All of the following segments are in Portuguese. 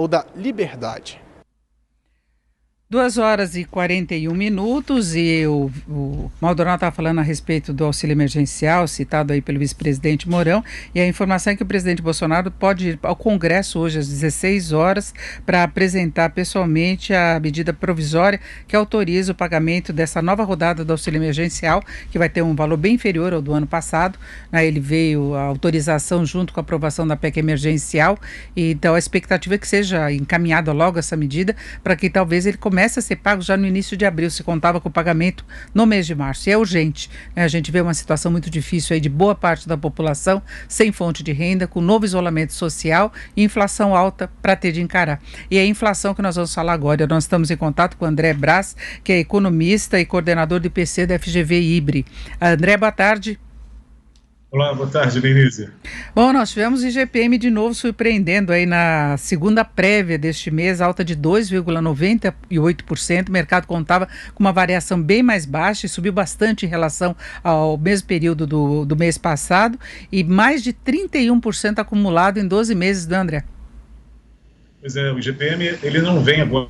ou da Liberdade. 2h41 e o Maldonado estava falando a respeito do auxílio emergencial, citado aí pelo vice-presidente Mourão, e a informação é que o presidente Bolsonaro pode ir ao Congresso hoje às 16 horas para apresentar pessoalmente a medida provisória que autoriza o pagamento dessa nova rodada do auxílio emergencial, que vai ter um valor bem inferior ao do ano passado, né? Ele veio a autorização junto com a aprovação da PEC emergencial, e então a expectativa é que seja encaminhada logo essa medida para que talvez ele comece a ser pago já no início de abril. Se contava com o pagamento no mês de março, e é urgente, né? A gente vê uma situação muito difícil aí de boa parte da população sem fonte de renda, com novo isolamento social e inflação alta para ter de encarar. E é a inflação que nós vamos falar agora. Nós estamos em contato com o André Brás, que é economista e coordenador do IPC da FGV IBRE. André, boa tarde. Olá, boa tarde, Denise. Bom, nós tivemos IGPM de novo surpreendendo aí na segunda prévia deste mês, alta de 2,98%. O mercado contava com uma variação bem mais baixa e subiu bastante em relação ao mesmo período do mês passado, e mais de 31% acumulado em 12 meses, né, André? Pois é, o IGPM ele não vem agora.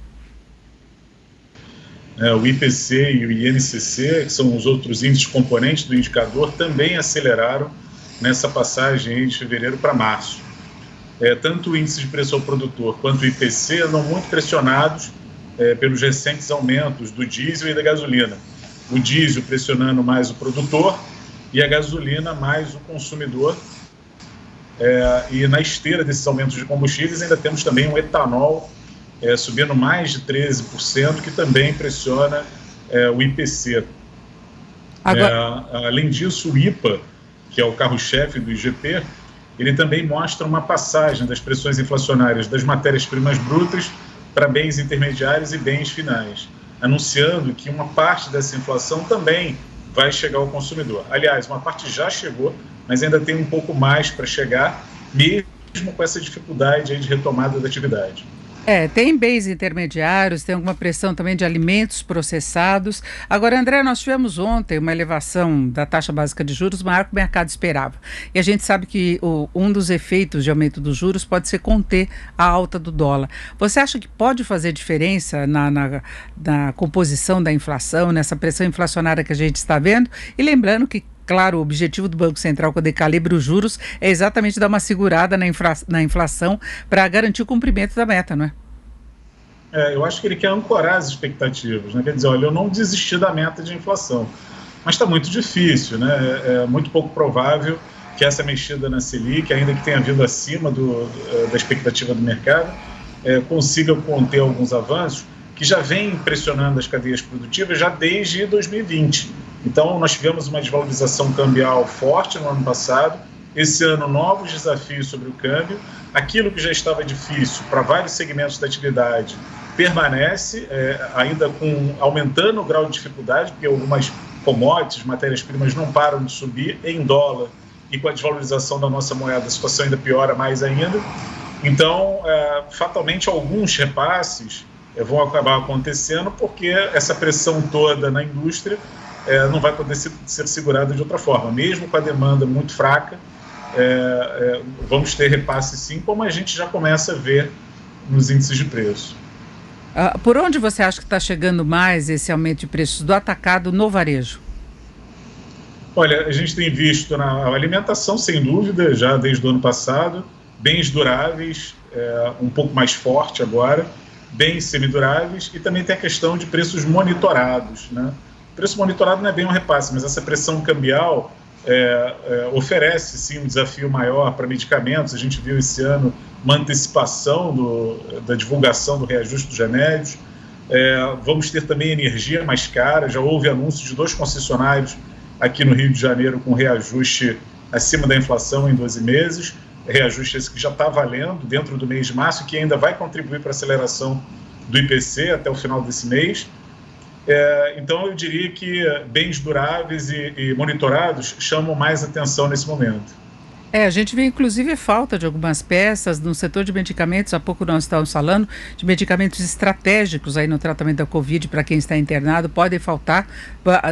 O IPC e o INCC, que são os outros índices componentes do indicador, também aceleraram nessa passagem aí de fevereiro para março. Tanto o índice de preço ao produtor quanto o IPC andam muito pressionados pelos recentes aumentos do diesel e da gasolina. O diesel pressionando mais o produtor e a gasolina mais o consumidor. E na esteira desses aumentos de combustíveis ainda temos também o etanol, subindo mais de 13%, que também pressiona o IPC. Além disso, o IPA, que é o carro-chefe do IGP, ele também mostra uma passagem das pressões inflacionárias das matérias-primas brutas para bens intermediários e bens finais, anunciando que uma parte dessa inflação também vai chegar ao consumidor. Aliás, uma parte já chegou, mas ainda tem um pouco mais para chegar, mesmo com essa dificuldade aí de retomada da atividade. Tem bens intermediários, tem alguma pressão também de alimentos processados. Agora, André, nós tivemos ontem uma elevação da taxa básica de juros maior que o mercado esperava. E a gente sabe que um dos efeitos de aumento dos juros pode ser conter a alta do dólar. Você acha que pode fazer diferença na composição da inflação, nessa pressão inflacionária que a gente está vendo? E lembrando que, claro, o objetivo do Banco Central, quando calibra os juros, é exatamente dar uma segurada na inflação para garantir o cumprimento da meta, não é? Eu acho que ele quer ancorar as expectativas, né? Quer dizer, olha, eu não desisti da meta de inflação, mas está muito difícil, né? É muito pouco provável que essa mexida na Selic, ainda que tenha vindo acima da expectativa do mercado, consiga conter alguns avanços que já vêm pressionando as cadeias produtivas já desde 2020. Então, nós tivemos uma desvalorização cambial forte no ano passado. Esse ano, novos desafios sobre o câmbio. Aquilo que já estava difícil para vários segmentos da atividade permanece, ainda aumentando o grau de dificuldade, porque algumas commodities, matérias-primas não param de subir em dólar, e com a desvalorização da nossa moeda a situação ainda piora mais ainda. Então, fatalmente, alguns repasses vão acabar acontecendo, porque essa pressão toda na indústria não vai poder ser segurada de outra forma. Mesmo com a demanda muito fraca, vamos ter repasse sim, como a gente já começa a ver nos índices de preço. Por onde você acha que está chegando mais esse aumento de preços do atacado no varejo? Olha, a gente tem visto na alimentação, sem dúvida, já desde o ano passado, bens duráveis, um pouco mais forte agora, bens semiduráveis, e também tem a questão de preços monitorados, né? O preço monitorado não é bem um repasse, mas essa pressão cambial oferece sim um desafio maior para medicamentos. A gente viu esse ano uma antecipação da divulgação do reajuste dos remédios. Vamos ter também energia mais cara. Já houve anúncios de 2 concessionários aqui no Rio de Janeiro com reajuste acima da inflação em 12 meses. Reajuste esse que já está valendo dentro do mês de março, que ainda vai contribuir para a aceleração do IPC até o final desse mês. Então, eu diria que bens duráveis e monitorados chamam mais atenção nesse momento. A gente vê inclusive falta de algumas peças no setor de medicamentos. Há pouco nós estávamos falando de medicamentos estratégicos aí no tratamento da Covid para quem está internado, podem faltar,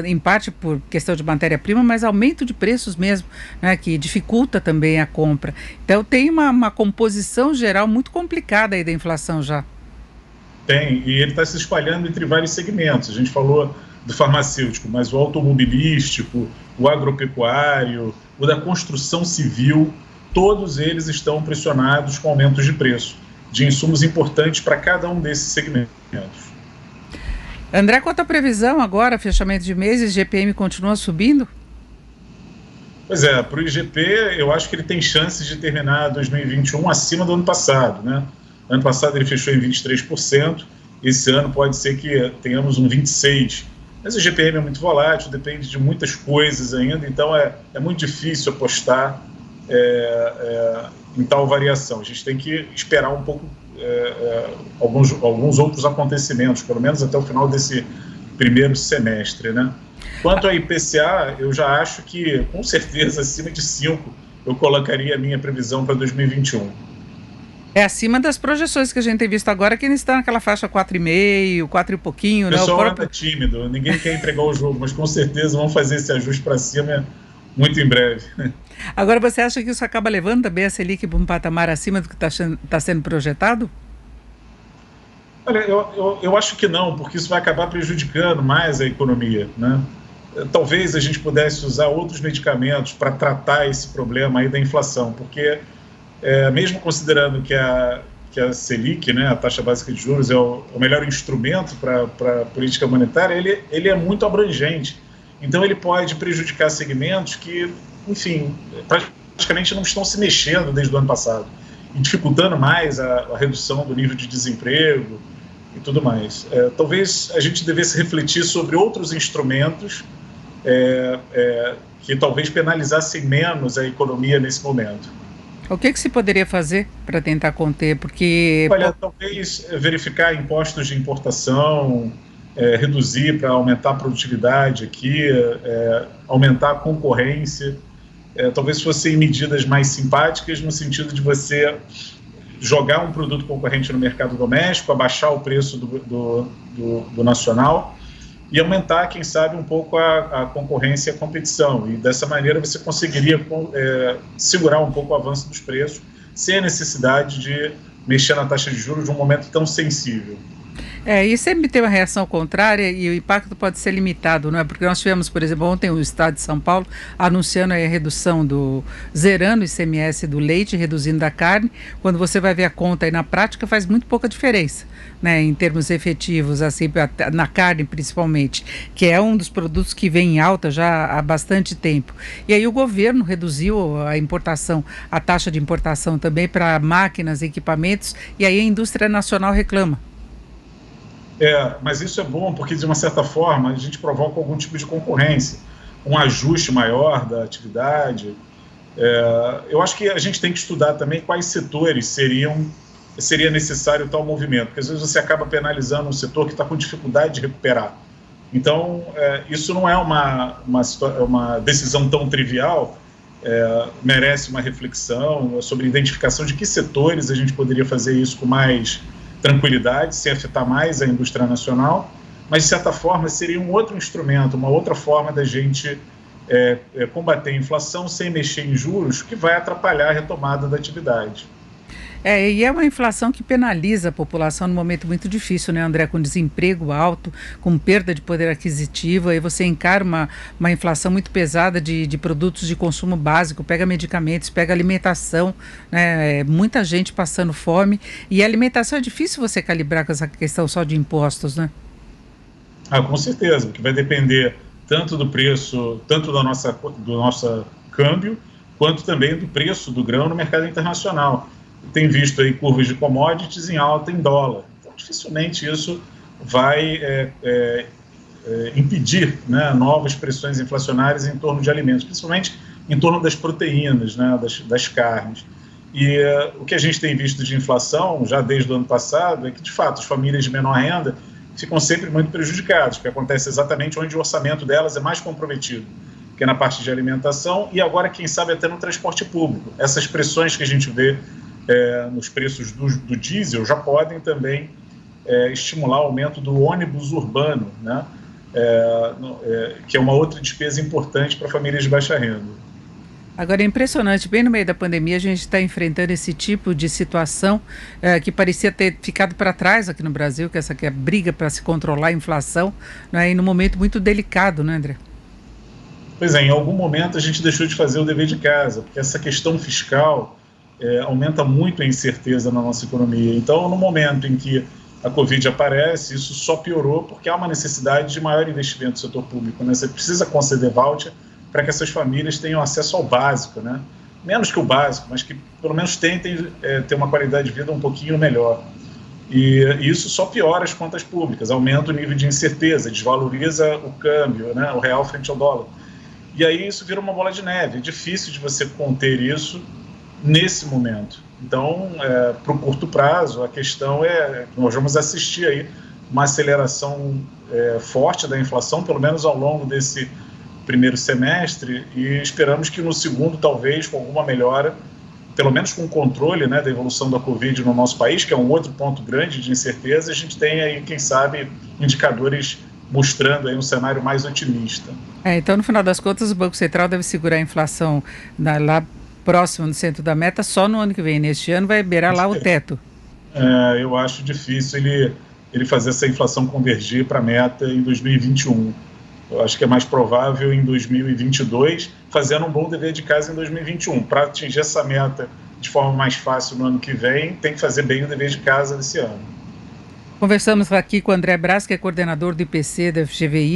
em parte por questão de matéria-prima, mas aumento de preços mesmo, né, que dificulta também a compra. Então tem uma composição geral muito complicada aí da inflação já. Tem, e ele está se espalhando entre vários segmentos. A gente falou do farmacêutico, mas o automobilístico, o agropecuário, o da construção civil, todos eles estão pressionados com aumentos de preço, de insumos importantes para cada um desses segmentos. André, quanto à previsão agora, fechamento de mês, GPM continua subindo? Pois é, para o IGP, eu acho que ele tem chances de terminar 2021 acima do ano passado, né? Ano passado ele fechou em 23%, esse ano pode ser que tenhamos um 26%. Mas o GPM é muito volátil, depende de muitas coisas ainda, então é muito difícil apostar em tal variação. A gente tem que esperar um pouco alguns outros acontecimentos, pelo menos até o final desse primeiro semestre, né? Quanto a IPCA, eu já acho que, com certeza, acima de 5, eu colocaria a minha previsão para 2021. É acima das projeções que a gente tem visto agora, que ainda está naquela faixa 4,5, 4 e pouquinho. O pessoal anda tímido, ninguém quer entregar o jogo, mas com certeza vão fazer esse ajuste para cima muito em breve. Agora, você acha que isso acaba levando também a Selic para um patamar acima do que está sendo projetado? Olha, eu acho que não, porque isso vai acabar prejudicando mais a economia, né? Talvez a gente pudesse usar outros medicamentos para tratar esse problema aí da inflação, porque mesmo considerando que a Selic, né, a taxa básica de juros, é o melhor instrumento para a política monetária, ele é muito abrangente. Então ele pode prejudicar segmentos que, enfim, praticamente não estão se mexendo desde o ano passado, e dificultando mais a redução do nível de desemprego e tudo mais. Talvez a gente devesse refletir sobre outros instrumentos que talvez penalizassem menos a economia nesse momento. O que se poderia fazer para tentar conter? Porque... Olha, talvez verificar impostos de importação, reduzir para aumentar a produtividade aqui, aumentar a concorrência. Talvez fossem medidas mais simpáticas no sentido de você jogar um produto concorrente no mercado doméstico, abaixar o preço do nacional e aumentar, quem sabe, um pouco a concorrência e a competição. E dessa maneira você conseguiria segurar um pouco o avanço dos preços, sem a necessidade de mexer na taxa de juros de um momento tão sensível. E sempre tem uma reação contrária e o impacto pode ser limitado, não é? Porque nós tivemos, por exemplo, ontem o Estado de São Paulo anunciando a redução zerando o ICMS do leite, reduzindo da carne. Quando você vai ver a conta aí na prática, faz muito pouca diferença, né? Em termos efetivos, assim, na carne principalmente, que é um dos produtos que vem em alta já há bastante tempo. E aí o governo reduziu a importação, a taxa de importação também para máquinas e equipamentos, e aí a indústria nacional reclama. Mas isso é bom porque, de uma certa forma, a gente provoca algum tipo de concorrência, um ajuste maior da atividade. Eu acho que a gente tem que estudar também quais setores seria necessário tal movimento, porque às vezes você acaba penalizando um setor que está com dificuldade de recuperar. Então, isso não é uma decisão tão trivial, merece uma reflexão sobre identificação de que setores a gente poderia fazer isso com mais tranquilidade, sem afetar mais a indústria nacional, mas, de certa forma, seria um outro instrumento, uma outra forma da gente combater a inflação sem mexer em juros, que vai atrapalhar a retomada da atividade. E é uma inflação que penaliza a população num momento muito difícil, né, André? Com desemprego alto, com perda de poder aquisitivo, aí você encara uma inflação muito pesada de produtos de consumo básico, pega medicamentos, pega alimentação, né? Muita gente passando fome, e a alimentação é difícil você calibrar com essa questão só de impostos, né? Com certeza, porque vai depender tanto do preço, tanto do nosso câmbio, quanto também do preço do grão no mercado internacional. Tem visto aí curvas de commodities em alta em dólar. Então, dificilmente isso vai impedir, né, novas pressões inflacionárias em torno de alimentos, principalmente em torno das proteínas, né, das carnes. E o que a gente tem visto de inflação, já desde o ano passado, é que, de fato, as famílias de menor renda ficam sempre muito prejudicadas, porque acontece exatamente onde o orçamento delas é mais comprometido. que é na parte de alimentação, e agora, quem sabe, até no transporte público. Essas pressões que a gente vê nos preços do diesel já podem também estimular o aumento do ônibus urbano, né? Que é uma outra despesa importante para famílias de baixa renda. Agora é impressionante, bem no meio da pandemia a gente está enfrentando esse tipo de situação que parecia ter ficado para trás aqui no Brasil, que é a briga para se controlar a inflação, né, e num momento muito delicado, né, André? Pois é, em algum momento a gente deixou de fazer o dever de casa, porque essa questão fiscal aumenta muito a incerteza na nossa economia. Então, no momento em que a Covid aparece, isso só piorou porque há uma necessidade de maior investimento no setor público, né? Você precisa conceder voucher para que essas famílias tenham acesso ao básico, né? Menos que o básico, mas que pelo menos tentem ter uma qualidade de vida um pouquinho melhor. E isso só piora as contas públicas, aumenta o nível de incerteza, desvaloriza o câmbio, né? O real frente ao dólar. E aí isso vira uma bola de neve, é difícil de você conter isso nesse momento. Então, para o curto prazo, a questão é que nós vamos assistir aí uma aceleração forte da inflação, pelo menos ao longo desse primeiro semestre, e esperamos que no segundo, talvez, com alguma melhora, pelo menos com o controle, né, da evolução da Covid no nosso país, que é um outro ponto grande de incerteza, a gente tem aí, quem sabe, indicadores mostrando aí um cenário mais otimista. Então, no final das contas, o Banco Central deve segurar a inflação lá próximo do centro da meta só no ano que vem. Neste ano vai beirar lá o teto. Eu acho difícil ele fazer essa inflação convergir para a meta em 2021. Eu acho que é mais provável em 2022, fazendo um bom dever de casa em 2021. Para atingir essa meta de forma mais fácil no ano que vem, tem que fazer bem o dever de casa desse ano. Conversamos aqui com o André Braz, que é coordenador do IPC da FGVI.